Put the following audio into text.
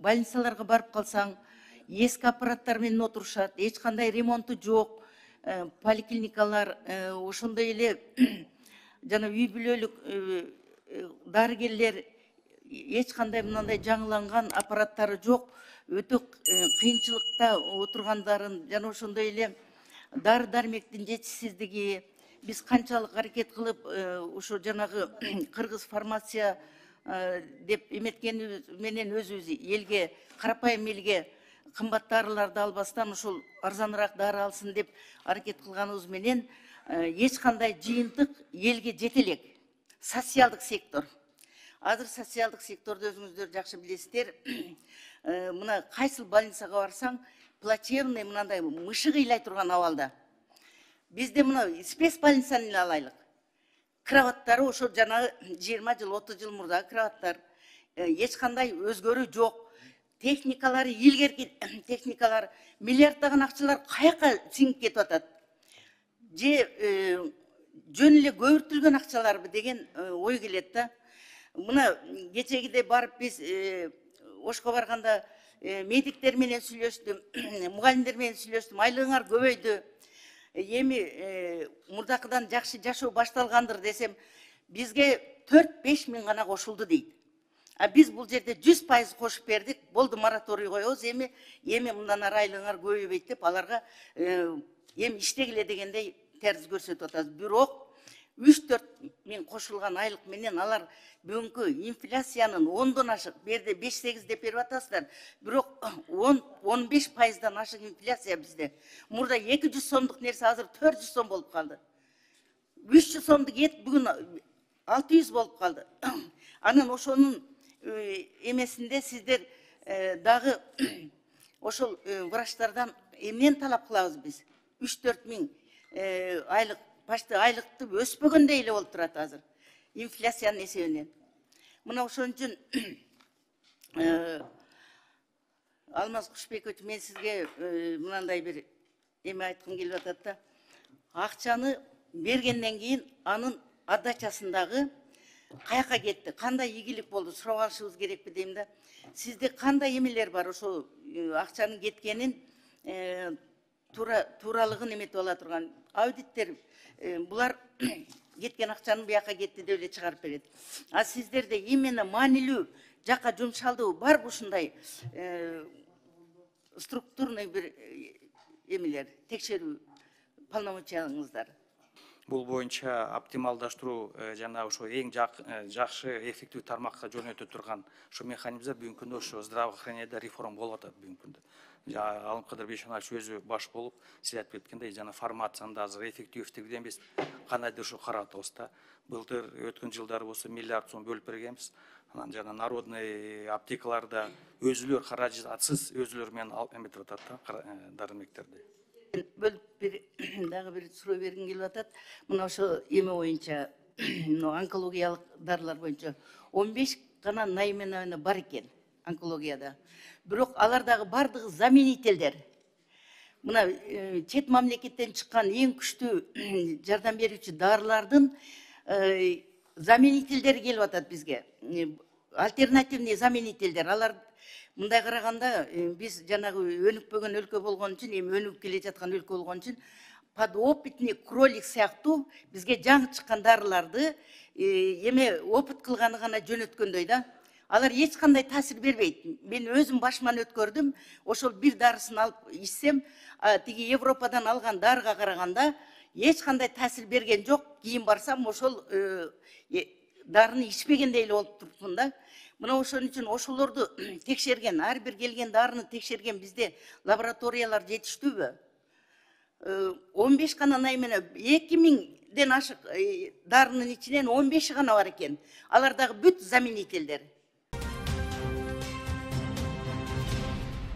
больницаларга барып калсаң, эски аппараттар менен отурушат, эч кандай ремонту жок. Поликлиникалар ошондой эле жана үй бүлөлүк дарыгерлер эч кандай мындай жаңыланган аппараттары жок. Өтө кыйынчылыкта отургандарын жана ошондой эле дары дармектин жетишсиздиги. Биз канчалык аракет кылып ошо жанагы кыргыз фармация деп эметкенибиз менен өзүбүз элге, карапайым элге кымбат дарыларды албастан ошол арзаныраак дары алсын деп аракет кылганыбыз менен эч кандай жыйынтык элге жете элек. Социалдык сектор. Азыр социалдык секторду өзүңүздөр жакшы билесиздер. Мына кайсыл больницага барсаң, плачевный мындай мышы кыйлай турган абалда. Бизде мына спец больницаны эле алайлык. Кроваттары ошо жана 20 жыл, 30 жыл мурдагы кроваттар. Эч кандай өзгөрүү жок. Техникалары, илгерки техникалар, миллиарддаган акчалар каяка сиңип кетип атат. Же жөн эле көбүртүлгөн акчаларбы деген ой келет да. Мына кечегиде барып биз Ошко барганда медиктер менен сүйлөштүм, мугалимдер менен сүйлөштүм, айлыгыңар көбөйдү. Эми мурдакыдан жакшы жашоо башталгандыр десем, бизге 4-5 миң гана кошулду дейт. А биз бул жерде 100% кошуп бердик, болду мораторий коебуз, эми мындан ары айлыгыңар көбөйбөйт деп аларга эми иштегиле дегендей терс көрсөтүп атабыз. Бирок 3-4 миң кошулган айлык менен алар бүгүнкү инфляциянын 10дон ашык, берде 5-8 деп берип атасыздар. Бирок 10-15%дан ашык инфляция бизде. Мурда 200 сомдук нерсе азыр 400 сом болуп калды. 300 сомдук эт бүгүн 600 болуп калды. Анан ошонун эмесинде сиздер дагы ошол врачтардан эмнени талап кылабыз биз? 3-4 миң айлык, почти айлыкты өспөгөндөй эле болуп турат азыр. Инфляциянын эсебинен. Мына ошон үчүн Алмаз Кушбекович, мен сизге мындай бир эме айткым келип атат да. Акчаны бергенден кийин анын отдачасындагы каяка кетти, кандай ийгилик болду сурап алышыбыз керекпи дейм да. Сизде кандай эмелер бар ошол акчанын кеткенин тууралыгын эметип ала турган аудиттер, булар кеткен акчанын бияка кетти деп эле чыгарып берет. А сиздерде именно маанилүү жака жумшалдыбы бар ушундай структурный бир эмелер, текшерүү полномочияңыздар? Бул боюнча оптималдаштыруу жана ошо эң жакшы эффективдүү тармакка жөнөтө турган ошо механизмдер бүгүнкү күндө ошо здравоохранениеде реформа болуп атат бүгүнкү күндө. Алымкадыр Бейшеналович өзү баш болуп, сиз айтып кеткендей, жана формацияны азыр эффективдүү эмес, кандайдыр ошо карап атабыз да. Былтыр өткөн жылдары болсо миллиард сом бөлүп бергенбиз. Анан жана народный аптекаларда өзүлөр каражатсыз өзүлөр менен эметип атат да, дары-дармектерди. Дагы бир суроо бергим келип атат. Мына ошо эме боюнча, онкологиялык дарылар боюнча 15 гана наименование бар экен онкологияда. Бирок алардагы бардыгы заменительдер. Мына чет мамлекеттен чыккан эң күчтүү жардам берүүчү дарылардын заменительдери келип атат бизге. Альтернативный заменительдер. Алар мындай караганда биз жанагы өнүкпөгөн өлкө болгон үчүн, эми өнүгүп келе жаткан өлкө болгон үчүн подопытный кролик сыяктуу бизге жаңы чыккан дарыларды эме опыт кылганы гана жөнөткөндөй да. Алар эч кандай таасир бербейт. Мен өзүм башыман өткөрдүм. Ошол бир дарысын алып ичсем, тиги Европадан алган дарыга караганда эч кандай таасир берген жок. Кийин барсам ошол дарыны ичпегендей эле болуп турупмун да. Мына ошон үчүн ошолорду текшерген, ар бир келген дарыны текшерген бизде лабораториялар жетиштүүбү? 15 гана наимена 2000ден ашык дарынын ичинен 15 гана бар экен. Алар дагы бүт заменительдер.